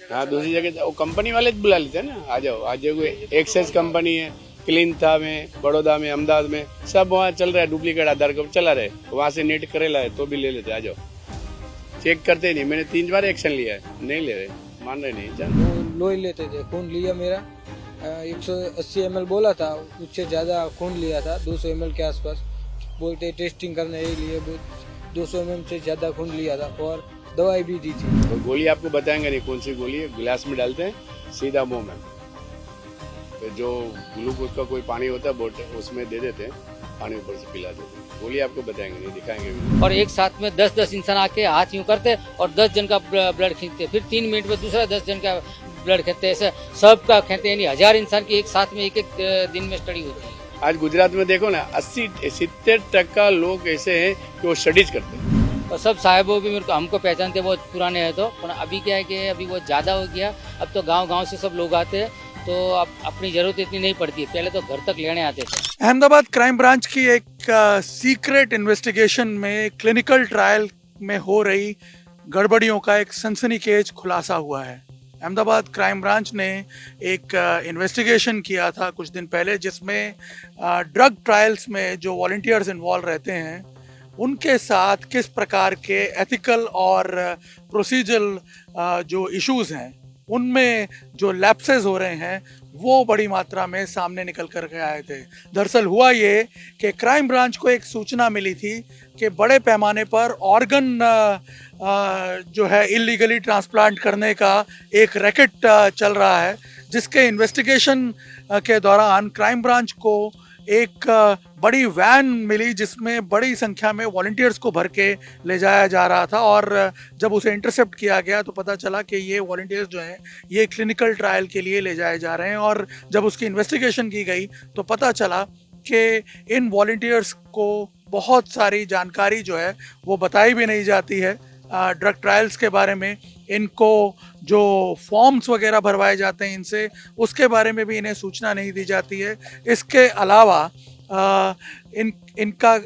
हाँ दूसरी जगह वो कंपनी वाले बुला लेते हैं ना, आ जाओ आज कोई एक्सेस कंपनी है, क्लीन था में, बड़ौदा में, अहमदाबाद में, सब वहाँ चल रहा है, डुप्लीकेट आधार कार्ड चला रहे, वहाँ से नेट करेला है तो भी ले लेते, आ जाओ। चेक करते नहीं, मैंने 3 बार एक्शन लिया है, नहीं ले रहे, मान रहे नहीं जान। वो लो ही लेते थे, खून लिया मेरा 180 ml बोला था, उससे ज़्यादा खून लिया था 200 ml के आसपास, बोलते टेस्टिंग करने ही लिए 200 ml से ज़्यादा खून लिया था और दवाई भी दी थी। तो गोली आपको बताएंगे नहीं कौन सी गोली है, गिलास में डालते हैं सीधा मुंह में, तो जो ग्लूकोज का कोई पानी होता है बोतल उसमें दे देते हैं, पानी ऊपर से पिला देते हैं, गोली आपको बताएंगे नहीं, दिखाएंगे भी। और एक साथ में 10-10 इंसान आके हाथ यूं करते और 10 जन का ब्लड खींचते, फिर 3 मिनट में दूसरा 10 जन का ब्लड खींचते, ऐसे सबका खींचते, यानी 1000 इंसान की एक साथ में एक दिन में स्टडी होती है। आज गुजरात में देखो ना 80-70% लोग ऐसे हैं कि वो स्टडीज करते हैं। और सब साहिबों भी मेरे को हमको पहचानते, बहुत पुराने हैं तो, पर अभी क्या है कि अभी बहुत ज़्यादा हो गया, अब तो गांव-गांव से सब लोग आते हैं, तो अब अपनी जरूरत इतनी नहीं पड़ती है, पहले तो घर तक लेने आते थे। अहमदाबाद क्राइम ब्रांच की एक सीक्रेट इन्वेस्टिगेशन में क्लिनिकल ट्रायल में हो रही गड़बड़ियों का एक सनसनीखेज खुलासा हुआ है। अहमदाबाद क्राइम ब्रांच ने एक इन्वेस्टिगेशन किया था कुछ दिन पहले, जिसमें ड्रग ट्रायल्स में जो वॉलंटियर्स इन्वॉल्व रहते हैं उनके साथ किस प्रकार के एथिकल और प्रोसीजरल जो इश्यूज हैं उनमें जो लैप्सेस हो रहे हैं वो बड़ी मात्रा में सामने निकल कर के आए थे। दरअसल हुआ ये कि क्राइम ब्रांच को एक सूचना मिली थी कि बड़े पैमाने पर ऑर्गन जो है इलीगली ट्रांसप्लांट करने का एक रैकेट चल रहा है, जिसके इन्वेस्टिगेशन के दौरान क्राइम ब्रांच को एक बड़ी वैन मिली जिसमें बड़ी संख्या में वॉलंटियर्स को भर के ले जाया जा रहा था, और जब उसे इंटरसेप्ट किया गया तो पता चला कि ये वॉलंटियर्स जो हैं ये क्लिनिकल ट्रायल के लिए ले जाए जा रहे हैं। और जब उसकी इन्वेस्टिगेशन की गई तो पता चला कि इन वॉलंटियर्स को बहुत सारी जानकारी जो है वो बताई भी नहीं जाती है ड्रग ट्रायल्स के बारे में। इनको जो फॉर्म्स वगैरह भरवाए जाते हैं इनसे, उसके बारे में भी इन्हें सूचना नहीं दी जाती है। इसके अलावा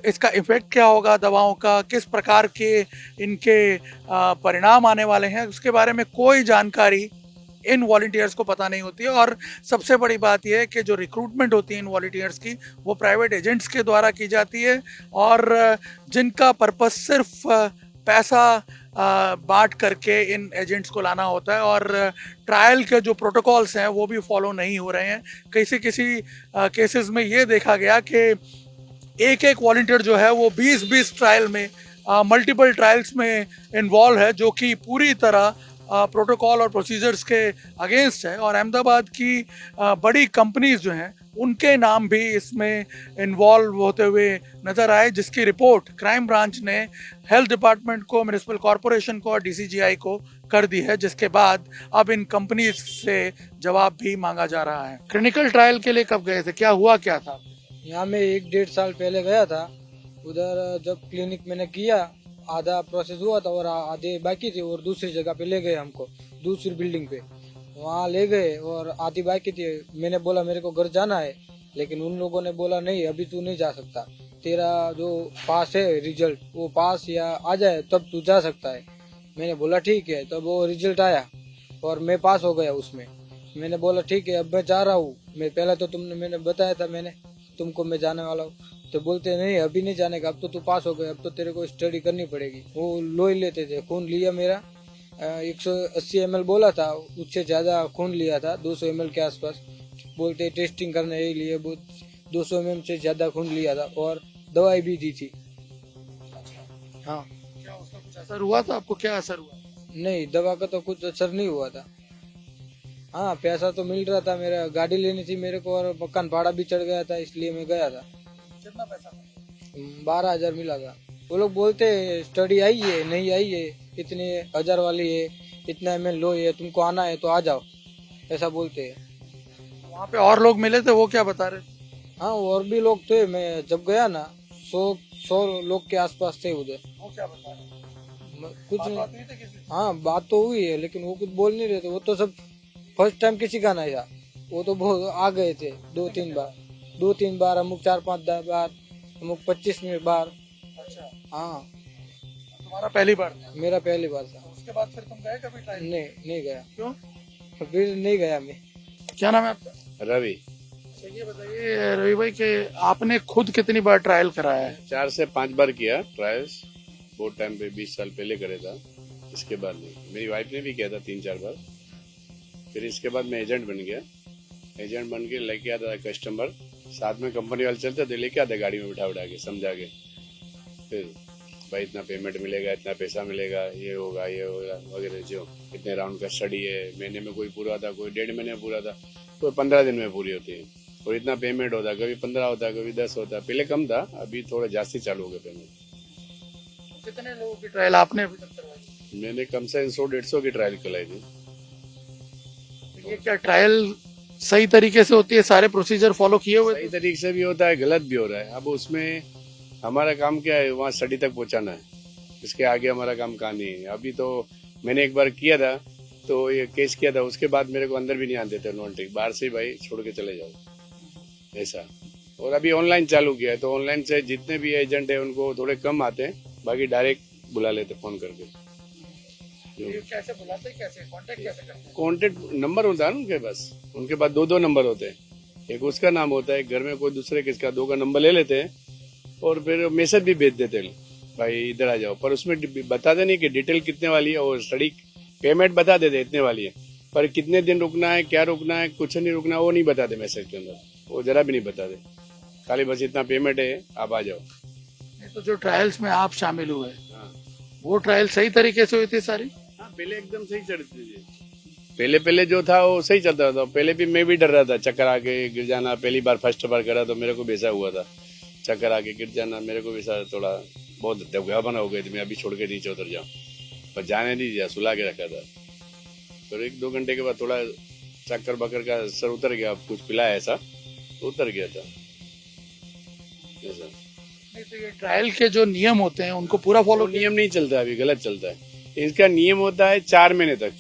इसका इफ़ेक्ट क्या होगा दवाओं का, किस प्रकार के इनके परिणाम आने वाले हैं, उसके बारे में कोई जानकारी इन वॉलंटियर्स को पता नहीं होती है। और सबसे बड़ी बात यह है कि जो रिक्रूटमेंट होती है इन वॉलंटियर्स की वो प्राइवेट एजेंट्स के द्वारा की जाती है, और जिनका पर्पस सिर्फ पैसा बांट करके इन एजेंट्स को लाना होता है, और ट्रायल के जो प्रोटोकॉल्स हैं वो भी फॉलो नहीं हो रहे हैं। किसी केसेस में ये देखा गया कि एक वॉलंटियर जो है वो 20-20 ट्रायल में मल्टीपल ट्रायल्स में इन्वॉल्व है, जो कि पूरी तरह प्रोटोकॉल और प्रोसीजर्स के अगेंस्ट है। और अहमदाबाद की बड़ी कंपनीज जो हैं उनके नाम भी इसमें इन्वॉल्व होते हुए नज़र आए, जिसकी रिपोर्ट क्राइम ब्रांच ने हेल्थ डिपार्टमेंट को, म्युनिसिपल कॉरपोरेशन को और DCGI को कर दी है, जिसके बाद अब इन कंपनीज से जवाब भी मांगा जा रहा है। क्लिनिकल ट्रायल के लिए कब गए थे, क्या हुआ क्या था? यहाँ मैं 1-1.5 साल पहले गया था, उधर जब क्लिनिक मैंने किया आधा प्रोसेस हुआ था और आधे बाकी थे, और दूसरी जगह पे ले गए हमको, दूसरी बिल्डिंग पे वहाँ ले गए और आधी बाकी थी। मैंने बोला मेरे को घर जाना है, लेकिन उन लोगों ने बोला नहीं अभी तू नहीं जा सकता, तेरा जो पास है रिजल्ट वो पास या आ जाए तब तू जा सकता है। मैंने बोला ठीक है, तब वो रिजल्ट आया और मैं पास हो गया उसमें। मैंने बोला ठीक है अब मैं जा रहा हूँ, मैं पहले तो मैंने बताया था मैंने तुमको मैं जाने वाला हूँ, तो बोलते नहीं अभी नहीं जाने का, अब तो तू पास हो गया, अब तो तेरे को स्टडी करनी पड़ेगी। वो लो ही लेते थे, खून लिया मेरा 180 ml बोला था, उससे ज़्यादा खून लिया था 200 ml के आसपास, बोलते टेस्टिंग करने ही लिए 200 ml से ज़्यादा खून लिया था और दवाई भी दी थी। हाँ, क्या उसका कुछ असर हुआ था आपको? क्या असर हुआ? नहीं दवा का तो कुछ असर नहीं हुआ था। हाँ पैसा तो मिल रहा था, मेरा गाड़ी लेनी थी मेरे को और मकान भाड़ा भी चढ़ गया था, इसलिए मैं गया था। कितना पैसा? 12,000 मिला था। वो लोग बोलते स्टडी आई है नहीं आई है, इतने 1000 वाली है, इतना ml लो है, तुमको आना है तो आ जाओ, ऐसा बोलते हैं। वहाँ पे और लोग मिले थे, वो क्या बता रहे थे? हाँ और भी लोग थे, मैं जब गया ना 100 लोग के आसपास थे उधर। वो क्या बता रहे थे? कुछ बात नहीं। हुई थी किसी से? हाँ बात तो हुई है, लेकिन वो कुछ बोल नहीं रहे थे, वो तो सब फर्स्ट टाइम किसी का नहीं था, वो तो बहुत आ गए थे 2-3 बार, अमुक 4-5 बार, अमुक 25 मिनट बार। अच्छा, हाँ तुम्हारा पहली बार था? मेरा पहली बार था। उसके बाद फिर तुम गए कभी ट्रायल? नहीं गया, क्यों? फिर नहीं गया मैं। क्या नाम है आपका? रवि। अच्छा, ये बताइए रवि भाई कि आपने खुद कितनी बार ट्रायल कराया है? 4 से 5 बार किया ट्रायल्स, बहुत टाइम पे 20 साल पहले करे था। इसके बाद नहीं, मेरी वाइफ ने भी किया था 3-4 बार। फिर इसके बाद मैं एजेंट बन गया। एजेंट बन के लेके आता था कस्टमर, साथ में कंपनी वाले चलते थे, लेके आते गाड़ी में बिठा के समझा के। फिर भाई इतना पेमेंट मिलेगा, इतना पैसा मिलेगा, ये होगा वगैरह, जो इतने राउंड का स्टडी है, महीने में कोई पूरा था, कोई 1.5 महीने में पूरा था, कोई 15 दिन में पूरी होती है, और इतना पेमेंट होता, कभी 15 होता, कभी 10 होता। पहले कम था, अभी थोड़ा जास्ती चालू हो गया पेमेंट। कितने लोगों की ट्रायल आपने अभी तक करवाई? मैंने कम से कम 100-150 की ट्रायल कराई थी। ये क्या ट्रायल सही तरीके से होती है? सारे प्रोसीजर फॉलो किए हुए? सही तरीके से भी होता है, गलत भी हो रहा है। अब उसमें हमारा काम क्या है, वहाँ स्टडी तक पहुँचाना है, इसके आगे हमारा काम कहाँ नहीं है। अभी तो मैंने एक बार किया था, तो ये केस किया था, उसके बाद मेरे को अंदर भी नहीं आते थे नॉन टेक, बाहर से ही भाई छोड़ के चले जाओ ऐसा। और अभी ऑनलाइन चालू किया है, तो ऑनलाइन से जितने भी एजेंट है उनको थोड़े कम आते हैं, बाकी डायरेक्ट बुला लेते फोन करके। ये कैसे बुलाते, कैसे कांटेक्ट कैसे करते हैं? कॉन्टेक्ट नंबर होता है ना उनके पास, उनके पास 2 नंबर होते हैं, एक उसका नाम होता है, घर में कोई दूसरे किसका 2 का नंबर ले लेते हैं, और फिर मैसेज भी भेज देते हैं, भाई इधर आ जाओ। पर उसमें बताते नहीं कि डिटेल कितने वाली है, और स्टडी पेमेंट बता देते इतने वाली है, पर कितने दिन रुकना है, क्या रुकना है, कुछ नहीं रुकना, वो नहीं बताते मैसेज के अंदर, वो जरा भी नहीं बताते, खाली बस इतना पेमेंट है, आप आ जाओ। तो जो ट्रायल्स में आप शामिल हुए, हाँ वो ट्रायल सही तरीके से हुई थी सारी? हाँ, पहले एकदम सही चलती थी। पहले जो था वो सही चलता था। पहले भी मैं भी डर रहा था, चक्कर आके गिर जाना। पहली बार फर्स्ट बार करा तो मेरे को भी ऐसा हुआ था, चक्कर आके गिर जाना, मेरे को भी ऐसा थोड़ा बहुत घबराहट हो गई थी। मैं अभी छोड़ के नीचे उतर जाऊँ, पर जाने नहीं दिया, सुला के रखा था। फिर 1-2 घंटे के बाद थोड़ा चक्कर बकर का सर उतर गया, कुछ पिलाया ऐसा तो उतर गया था ऐसा। नहीं तो ये ट्रायल के जो नियम होते हैं उनको पूरा फॉलो वो नियम नहीं चलता, अभी गलत चलता है। इसका नियम होता है 4 महीने तक।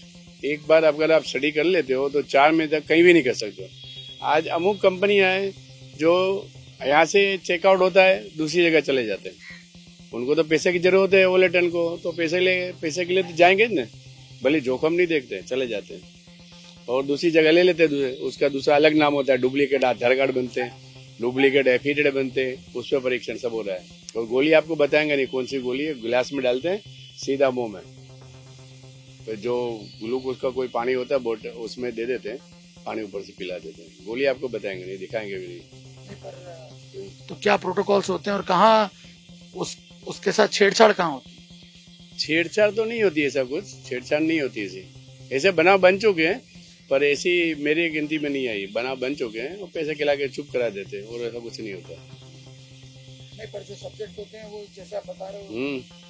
एक बार अगर आप स्टडी कर लेते हो तो 4 महीने तक कहीं भी नहीं कर सकते हो। आज अमुक कंपनियां हैं जो यहाँ से चेकआउट होता है, दूसरी जगह चले जाते हैं, उनको तो पैसे की जरूरत है, वॉलेटन को तो पैसे के लिए तो जाएंगे ना, भले जोखम नहीं देखते, चले जाते हैं और दूसरी जगह ले लेते हैं। उसका दूसरा अलग नाम होता है, डुप्लीकेट आधार कार्ड बनते हैं, डुप्लीकेट एफिडेविट बनते हैं, उस पर परीक्षण सब हो रहा है। और गोली आपको बताएंगे नहीं कौन सी गोली है, गिलास में डालते हैं सीधा मुंह में, तो जो ग्लूकोज का कोई पानी होता है बोट उसमें दे देते हैं, पानी ऊपर से पिला देते हैं। गोली आपको बताएंगे नहीं, दिखाएंगे भी नहीं। तो क्या प्रोटोकॉल्स होते हैं और कहाँ उसके साथ छेड़छाड़ कहाँ होती है? छेड़छाड़ तो नहीं होती, ऐसा कुछ छेड़छाड़ नहीं होती ऐसी। ऐसे बनाव बन चुके हैं, पर ऐसी मेरी गिनती में नहीं आई। बनाव बन चुके हैं और पैसे खिला के चुप करा देते हैं, और ऐसा कुछ नहीं होता। नहीं, पर जो सब्जेक्ट होते हैं वो जैसे आप बता रहे हो,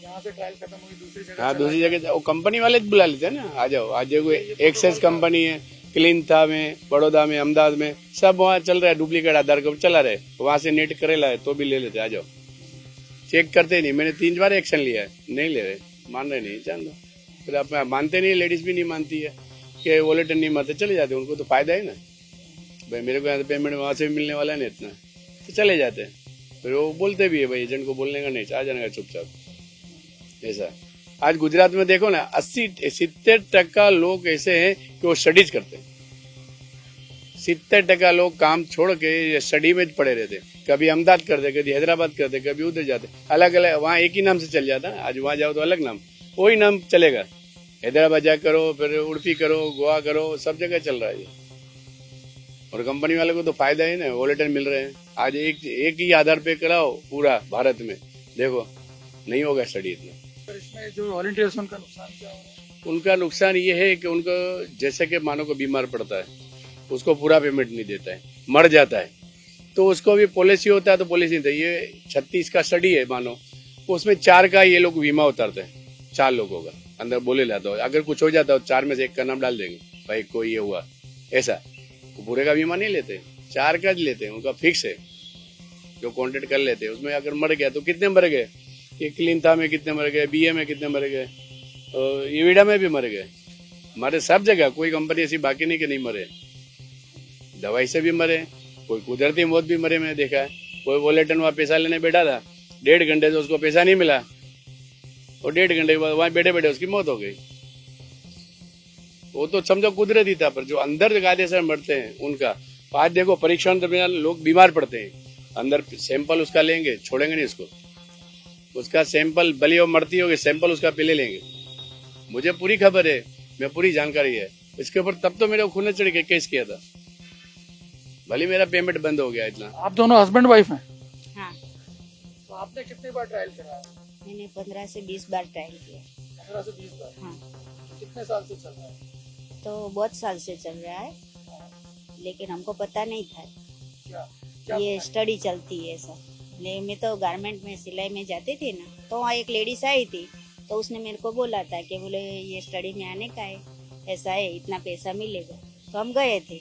यहाँ से ट्रायल खत्म हुई दूसरी जगह, हाँ दूसरी जगह वो कंपनी वाले बुला लेते हैं ना, आ जाओ। आज एक्सेस कंपनी है, क्लीनथा में, बड़ौदा में, अहमदाबाद में, सब वहाँ चल रहा है, डुप्लीकेट आधार कार्ड चला रहे, वहाँ से नेट करेला है तो भी ले लेते, आ जाओ। चेक करते नहीं, मैंने 3 बार एक्शन लिया है, नहीं ले रहे, मान रहे नहीं, जान दो। फिर आप मानते नहीं, लेडीज भी नहीं मानती है कि वॉलेट नहीं मानते, चले जाते। उनको तो फायदा है ना, भाई मेरे को यहाँ से पेमेंट वहाँ से भी मिलने वाला है ना इतना, तो चले जाते हैं। फिर वो बोलते भी है, भाई एजेंट को बोलने का नहीं, आ जाने का चुपचाप ऐसा। आज गुजरात में देखो ना, 80-70% लोग ऐसे हैं कि वो स्टडीज करते हैं। 70% लोग काम छोड़ के स्टडी में पड़े रहते, कभी अहमदाबाद करते, कभी हैदराबाद करते, कभी उधर जाते, अलग अलग। वहाँ एक ही नाम से चल जाता, आज वहाँ जाओ तो अलग नाम, वही नाम चलेगा। हैदराबाद जा करो, फिर उड़पी करो, गोवा करो, सब जगह चल रहा है ये। और कंपनी वाले को तो फायदा है ना, वॉलेटन मिल रहे हैं। आज एक ही आधार पे कराओ पूरा भारत में, देखो नहीं होगा स्टडी इतना। पर इसमें जो वॉलंटियर्स उनका नुकसान क्या हो रहा है? उनका नुकसान ये है कि उनको जैसे कि मानो को बीमार पड़ता है, उसको पूरा पेमेंट नहीं देता है, मर जाता है, तो उसको भी पॉलिसी होता है, तो पॉलिसी नहीं। ये 36 का स्टडी है मानो, उसमें 4 का ये लोग बीमा उतारते हैं, 4 लोगों का अंदर बोले लाता हो। अगर कुछ हो जाता हो 4 में से 1 का नाम डाल देंगे, भाई कोई ये हुआ ऐसा, वो पूरे का बीमा नहीं लेते, 4 का लेते हैं, उनका फिक्स है जो कॉन्ट्रैक्ट कर लेते हैं। उसमें अगर मर गया तो कितने मर गए, ये क्लीनथा में कितने मर गए, बीए में कितने मर गए, ईविडा में भी मर गए, मरे सब जगह। कोई कंपनी ऐसी बाकी नहीं कि नहीं मरे, दवाई से भी मरे, कोई कुदरती मौत भी मरे, मैंने देखा है। कोई वॉलेटन वहाँ पैसा लेने बैठा था, 1.5 घंटे से उसको पैसा नहीं मिला, और 1.5 घंटे के बाद वहाँ बैठे बैठे उसकी मौत हो गई। वो तो समझो कुदरती था, पर जो अंदर कायदे से मरते हैं उनका आज देखो परीक्षण दरमियान लोग बीमार पड़ते हैं, अंदर सैंपल उसका लेंगे, छोड़ेंगे नहीं उसको, उसका सैंपल भले वो मरती होगी सैंपल उसका पहले लेंगे। मुझे पूरी खबर है, मैं पूरी जानकारी है इसके ऊपर, तब तो मेरे को खून चढ़ के केस किया था, भले मेरा पेमेंट बंद हो गया इतना। आप दोनों हस्बैंड वाइफ हैं? हाँ, तो आपने कितनी बार ट्रायल कराया? मैंने 15 से 20 बार ट्रायल किया। 15 से 20 बार? हाँ, कितने साल से चल रहा है? तो बहुत साल से चल रहा है, लेकिन हमको पता नहीं था क्या ये स्टडी चलती है ऐसा। मैं तो गारमेंट में सिलाई में जाती थी ना, तो वहाँ एक लेडीज आई थी, तो उसने मेरे को बोला था कि बोले ये स्टडी में आने का है, ऐसा है, इतना पैसा मिलेगा। तो हम गए थे,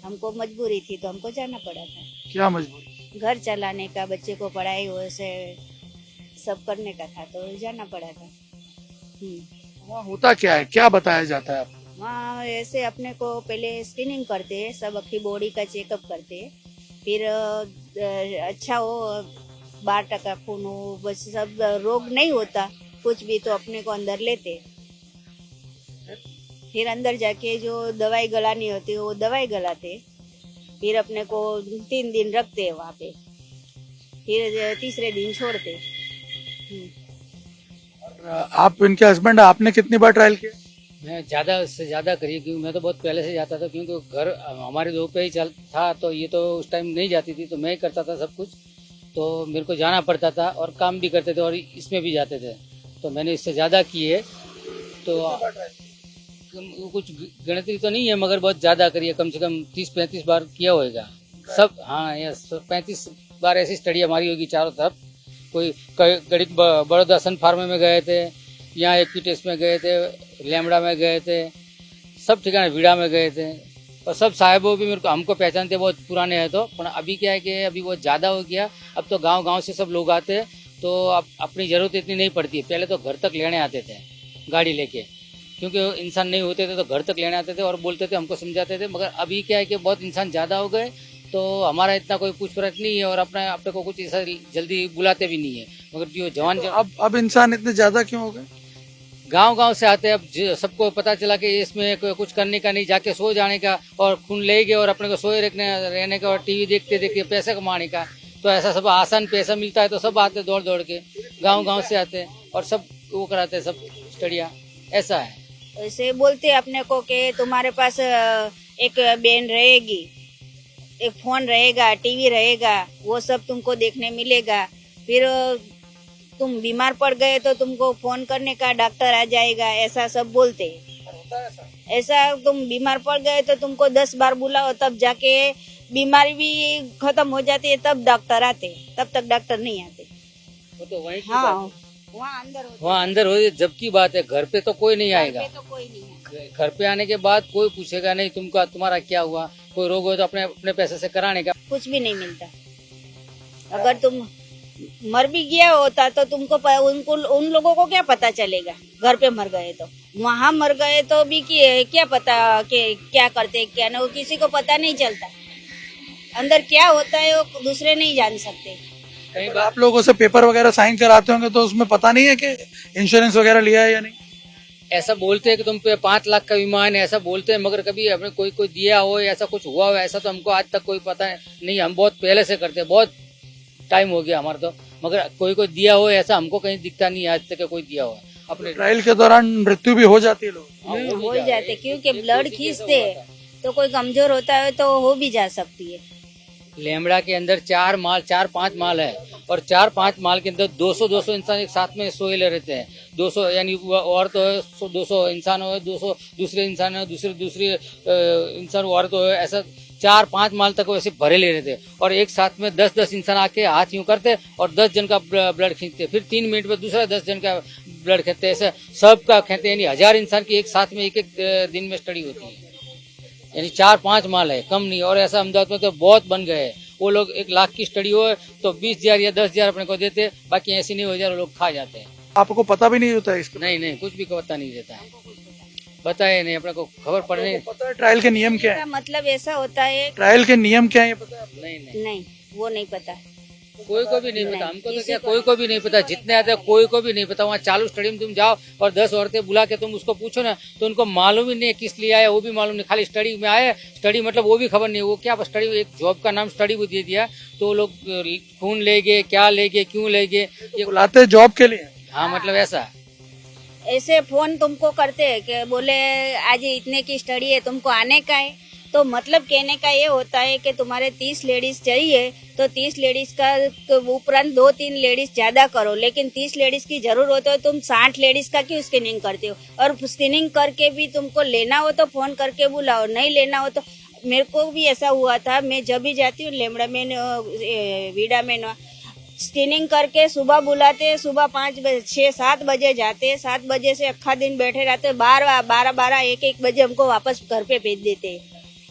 हमको मजबूरी थी तो हमको जाना पड़ा था। क्या मजबूरी? घर चलाने का, बच्चे को पढ़ाई वैसे सब करने का था, तो जाना पड़ा था। वहाँ होता क्या है, क्या बताया जाता है आपको? वहाँ ऐसे अपने को पहले स्क्रीनिंग करते हैं, सब अपनी बॉडी का चेकअप करते हैं, फिर अच्छा हो 12% खून हो, बस सब रोग नहीं होता कुछ भी तो अपने को अंदर लेते, फिर अंदर जाके जो दवाई गलानी होती है वो दवाई गलाते, फिर अपने को 3 दिन रखते हैं वहाँ पे, फिर तीसरे दिन छोड़ते। आप इनके हस्बैंड, आपने कितनी बार ट्रायल किया? मैं ज़्यादा से ज़्यादा करी, क्योंकि मैं तो बहुत पहले से जाता था, क्योंकि घर हमारे दो पे ही चल था, तो ये तो उस टाइम नहीं जाती थी, तो मैं ही करता था सब कुछ, तो मेरे को जाना पड़ता था और काम भी करते थे और इसमें भी जाते थे, तो मैंने इससे ज़्यादा किए। तो कुछ गिनती तो नहीं है, मगर बहुत ज़्यादा करी है, कम से कम 30-35 बार किया होगा सब। हाँ, ये 35 बार ऐसी स्टडी हमारी होगी चारों तरफ। कोई गणित बड़ौदा सन फार्मा में गए थे, यहाँ एक्विटेस में गए थे, लेमड़ा में गए थे, सब ठिकाने वीड़ा में गए थे, और सब साहिबों भी मेरे को हमको पहचानते, बहुत पुराने हैं। तो पर अभी क्या है कि अभी बहुत ज़्यादा हो गया, अब तो गांव-गांव से सब लोग आते हैं, तो अब अपनी ज़रूरत इतनी नहीं पड़ती है। पहले तो घर तक लेने आते थे गाड़ी लेके, क्योंकि इंसान नहीं होते थे तो घर तक लेने आते थे और बोलते थे, हमको समझाते थे। मगर अभी क्या है कि बहुत इंसान ज़्यादा हो गए, तो हमारा इतना कोई पूछ परछ नहीं है और अपने को कुछ ऐसा जल्दी बुलाते भी नहीं है। मगर जो जवान अब इंसान इतने ज्यादा क्यों हो गए? गांव-गांव से आते हैं, अब सबको पता चला कि इसमें कुछ करने का नहीं, जाके सो जाने का और खून ले गए और अपने को सोए रहने का और टीवी देखते देखते पैसे कमाने का। तो ऐसा सब आसान पैसा मिलता है तो सब आते दौड़ दौड़ के, गांव-गांव से आते हैं और सब वो कराते हैं, सब स्टडिया। ऐसा है, ऐसे बोलते अपने को कि तुम्हारे पास एक बहन रहेगी, एक फोन रहेगा, टीवी रहेगा, वो सब तुमको देखने मिलेगा, फिर तुम बीमार पड़ गए तो तुमको फोन करने का डॉक्टर आ जाएगा, ऐसा सब बोलते हैं। ऐसा तुम बीमार पड़ गए तो तुमको 10 बार बुलाओ, तब जाके बीमारी भी खत्म हो जाती है, तब डॉक्टर आते, तब तक डॉक्टर नहीं आते। वो तो वहीं की हाँ, बात है। वहाँ अंदर हो जब की बात है, घर पे तो कोई नहीं आएगा। तो कोई नहीं है। घर पे आने के बाद कोई पूछेगा नहीं तुम्हारा क्या हुआ, कोई रोग हो तो अपने पैसे से कराने का। कुछ भी नहीं मिलता। अगर तुम मर भी गया होता तो तुमको उन लोगों को क्या पता चलेगा, घर पे मर गए तो। वहाँ मर गए तो भी क्या पता कि क्या करते क्या ना, वो किसी को पता नहीं चलता। अंदर क्या होता है वो दूसरे नहीं जान सकते। कई बार आप लोगों से पेपर वगैरह साइन कराते होंगे तो उसमें पता नहीं है कि इंश्योरेंस वगैरह लिया है या नहीं? ऐसा बोलते हैं कि तुम पे 5 लाख का बीमा है, ऐसा बोलते हैं, मगर कभी हमने कोई दिया हो, ऐसा कुछ हुआ हो, ऐसा तो हमको आज तक कोई पता नहीं। हम बहुत पहले से करते हैं, बहुत टाइम हो गया हमारा तो, मगर कोई दिया हो ऐसा हमको कहीं दिखता नहीं आज तक कोई दिया हो। अपने ट्रायल के दौरान मृत्यु भी हो जाती है लोग? हो जाते, क्योंकि ब्लड खींचते तो कोई कमजोर होता है तो हो भी जा सकती है। लेमड़ा के अंदर 4-5 माल है, और 4-5 माल के अंदर 200 इंसान एक साथ में सोए ले रहते हैं। 200 यानी औरत हो 200 इंसान हो, 200 दूसरे इंसान हो, दूसरे इंसान औरत हो, ऐसा 4-5 माल तक वैसे भरे ले रहते हैं। और एक साथ में 10-10 इंसान आके हाथ यूं करते और 10 जन का ब्लड खींचते, फिर 3 मिनट में दूसरा 10 जन का ब्लड खींचते, ऐसे सबका खींचते। यानी 1000 इंसान की एक साथ में एक दिन में स्टडी होती है, यानी 4-5 माल है, कम नहीं। और ऐसा अहमदाबाद में तो बहुत बन गए हैं। वो लोग 1 लाख की स्टडी हो तो 20,000 या 10,000 अपने को देते, बाकी ऐसे नहीं हो जाए लोग खा जाते हैं। आपको पता भी नहीं होता है इसका? नहीं, कुछ भी पता नहीं रहता है, पता है नहीं, अपने को खबर पड़ने। पता है ट्रायल के नियम क्या है? मतलब ऐसा होता है, ट्रायल के नियम क्या है ये पता है आपको? नहीं, नहीं वो नहीं पता। कोई को भी नहीं पता, हमको तो क्या कोई को भी नहीं पता, जितने आते हैं कोई को भी नहीं पता। वहाँ चालू स्टडी में तुम जाओ और 10 औरतें बुला के तुम उसको पूछो ना तो उनको मालूम ही नहीं है किस लिए आया, वो भी मालूम नहीं, खाली स्टडी में आए। स्टडी मतलब वो भी खबर नहीं, वो क्या स्टडी, एक जॉब का नाम स्टडी वो दे दिया, तो लोग खून ले गए, क्या ले गए, क्यों ले गए, ये बुलाते जॉब के लिए। हाँ मतलब ऐसा। ऐसे फोन तुमको करते हैं कि बोले आज इतने की स्टडी है, तुमको आने का है। तो मतलब कहने का ये होता है कि तुम्हारे 30 लेडीज चाहिए तो 30 लेडीज का उपरांत 2-3 लेडीज ज्यादा करो, लेकिन 30 लेडीज की जरूरत होती है, तुम 60 लेडीज का क्यों स्क्रीनिंग करते हो? और स्क्रीनिंग करके भी तुमको लेना हो तो फोन करके बुलाओ, नहीं लेना हो तो। मेरे को भी ऐसा हुआ था, मैं जब भी जाती हूँ लेमड़ा में, वीडा में, स्क्रीनिंग करके सुबह बुलाते, सुबह 5 बजे 6-7 बजे जाते, 7 बजे से अक्खा दिन बैठे रहते, 12 1 बजे हमको वापस घर पे भेज देते।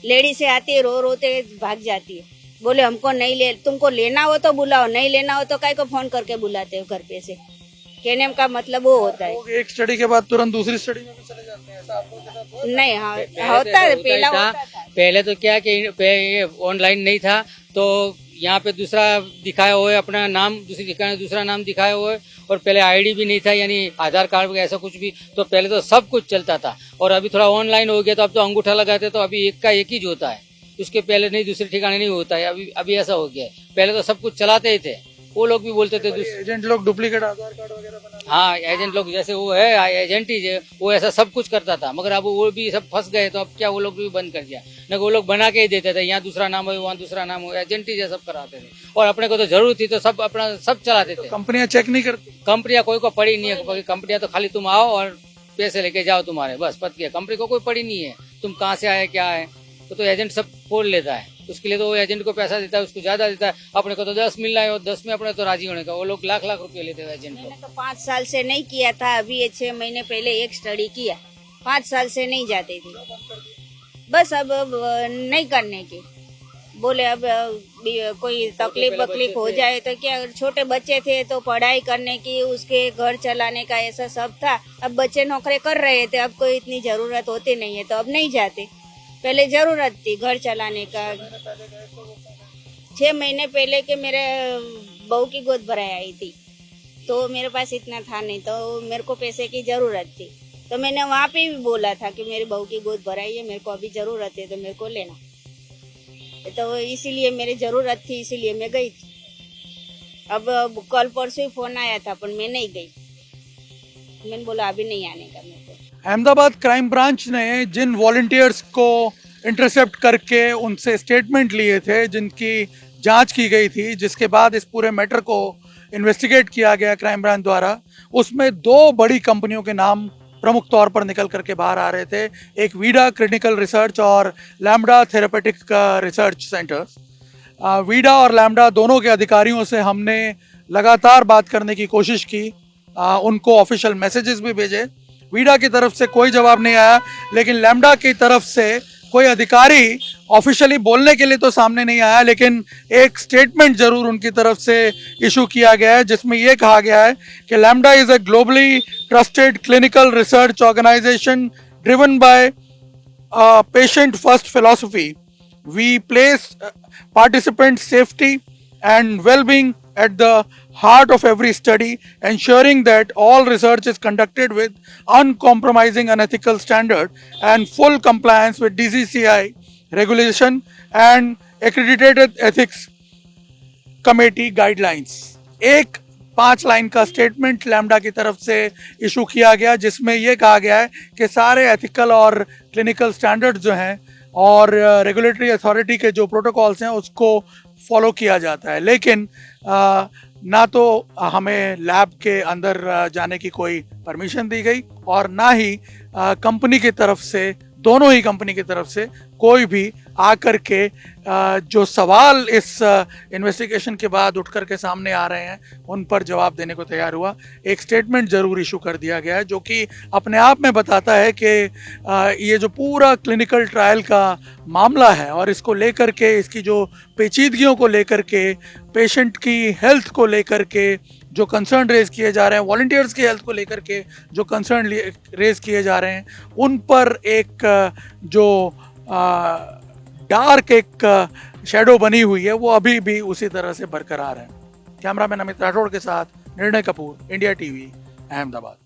लेडीज से आती है, रो रोते भाग जाती है, बोले हमको नहीं ले, तुमको लेना हो तो बुलाओ, नहीं लेना हो तो काय को फोन करके बुलाते हो घर पे से। कहने का मतलब वो होता है। लोग एक स्टडी के बाद तुरंत दूसरी स्टडी में भी चले जाते हैं, ऐसा आप लोगों के साथ हुआ? नहीं, हाँ होता है, पहला होता था। पहले तो क्या कि ऑनलाइन नहीं था, तो यहाँ पे दूसरा दिखाया हुआ है अपना नाम, दूसरी दिखाने दूसरा नाम दिखाया हुआ है, और पहले आईडी भी नहीं था, यानी आधार कार्ड वगैरह ऐसा कुछ भी, तो पहले तो सब कुछ चलता था। और अभी थोड़ा ऑनलाइन हो गया तो अब तो अंगूठा लगाते तो अभी एक का एक ही जो होता है, उसके पहले नहीं दूसरे ठिकाने नहीं होता है, अभी ऐसा हो गया है। पहले तो सब कुछ चलाते ही थे, वो लोग भी बोलते थे एजेंट लोग डुप्लीकेट आधार कार्ड वगैरह बना लेते हैं। हाँ एजेंट लोग, जैसे वो है एजेंट ही, वो ऐसा सब कुछ करता था, मगर अब वो भी सब फंस गए, तो अब क्या वो लोग भी बंद कर दिया। न वो लोग बना के ही देते थे, यहाँ दूसरा नाम हो वहाँ दूसरा नाम हो, एजेंट ही सब कराते थे। और अपने को तो जरूरत थी तो सब अपना सब चलाते थे। कंपनियां चेक नहीं करती। कंपनियां कोई को पड़ी नहीं है, कंपनियां तो खाली तुम आओ और पैसे लेके जाओ तुम्हारे, बस पत गया। कंपनी को कोई पड़ी नहीं है तुम कहाँ से आए क्या है, तो एजेंट सब खोल लेता है। उसके लिए तो वो एजेंट को पैसा देता है, उसको ज्यादा देता है। अपने को तो 10 मिलना है और 10 में अपने तो राजी होने का, वो लोग लाख रुपए लेते हैं एजेंट को। मैंने तो 5 साल से नहीं किया था, अभी 6 महीने पहले एक स्टडी किया, 5 साल से नहीं जाती थी, बस अब नहीं करने की। बोले अब कोई तकलीफ वकलीफ हो जाए तो क्या, छोटे बच्चे थे तो पढ़ाई करने की, उसके घर चलाने का ऐसा सब था। अब बच्चे नौकरी कर रहे थे, अब कोई इतनी जरूरत होती नहीं है तो अब नहीं जाते, पहले जरूरत थी घर चलाने का। 6 महीने पहले के मेरे बहू की गोद भराई आई थी, तो मेरे पास इतना था नहीं, तो मेरे को पैसे की जरूरत थी, तो मैंने वहाँ पे भी बोला था कि मेरी बहू की गोद भराई है, मेरे को अभी जरूरत है तो मेरे को लेना, तो इसीलिए मेरी जरूरत थी, इसीलिए मैं गई थी। अब कल परसों ही फोन आया था पर मैं नहीं गई, मैंने बोला अभी नहीं आने का मेरे को। अहमदाबाद क्राइम ब्रांच ने जिन वॉलंटियर्स को इंटरसेप्ट करके उनसे स्टेटमेंट लिए थे, जिनकी जांच की गई थी, जिसके बाद इस पूरे मैटर को इन्वेस्टिगेट किया गया क्राइम ब्रांच द्वारा, उसमें 2 बड़ी कंपनियों के नाम प्रमुख तौर पर निकल करके बाहर आ रहे थे। एक वीडा क्लिनिकल रिसर्च और lambda therapeutic research centre. Vida और लैम्बडा दोनों के अधिकारियों से हमने लगातार बात करने की कोशिश की, उनको ऑफिशियल मैसेजेस भी भेजे। वीडा की तरफ से कोई जवाब नहीं आया, लेकिन लैम्बडा की तरफ से कोई अधिकारी ऑफिशियली बोलने के लिए तो सामने नहीं आया, लेकिन एक स्टेटमेंट जरूर उनकी तरफ से इशू किया गया है, जिसमें यह कहा गया है कि Lambda is a globally trusted clinical research organisation driven by patient first philosophy. We place participant safety and well-being at the heart of every study, ensuring that all research is conducted with uncompromising unethical standard and full compliance with DCCI regulation and accredited ethics committee guidelines. एक 5 line का statement lambda की तरफ से issue किया गया, जिसमें यह कहा गया है कि सारे एथिकल और क्लिनिकल स्टैंडर्ड्स जो हैं और रेगुलेटरी अथॉरिटी के जो प्रोटोकॉल्स हैं उसको फॉलो किया जाता है। लेकिन ना तो हमें लैब के अंदर जाने की कोई परमिशन दी गई और ना ही कंपनी की तरफ से, दोनों ही कंपनी की तरफ से कोई भी आकर के जो सवाल इस इन्वेस्टिगेशन के बाद उठ कर के सामने आ रहे हैं उन पर जवाब देने को तैयार हुआ। एक स्टेटमेंट जरूर इशू कर दिया गया है, जो कि अपने आप में बताता है कि ये जो पूरा क्लिनिकल ट्रायल का मामला है और इसको लेकर के, इसकी जो पेचीदगियों को लेकर के, पेशेंट की हेल्थ को लेकर के जो कंसर्न रेज किए जा रहे हैं, वॉलंटियर्स की हेल्थ को लेकर के जो कंसर्न रेज किए जा रहे हैं, उन पर एक जो डार्क एक शैडो बनी हुई है वो अभी भी उसी तरह से बरकरार है। कैमरामैन अमित राठौड़ के साथ निर्णय कपूर, इंडिया टीवी, अहमदाबाद।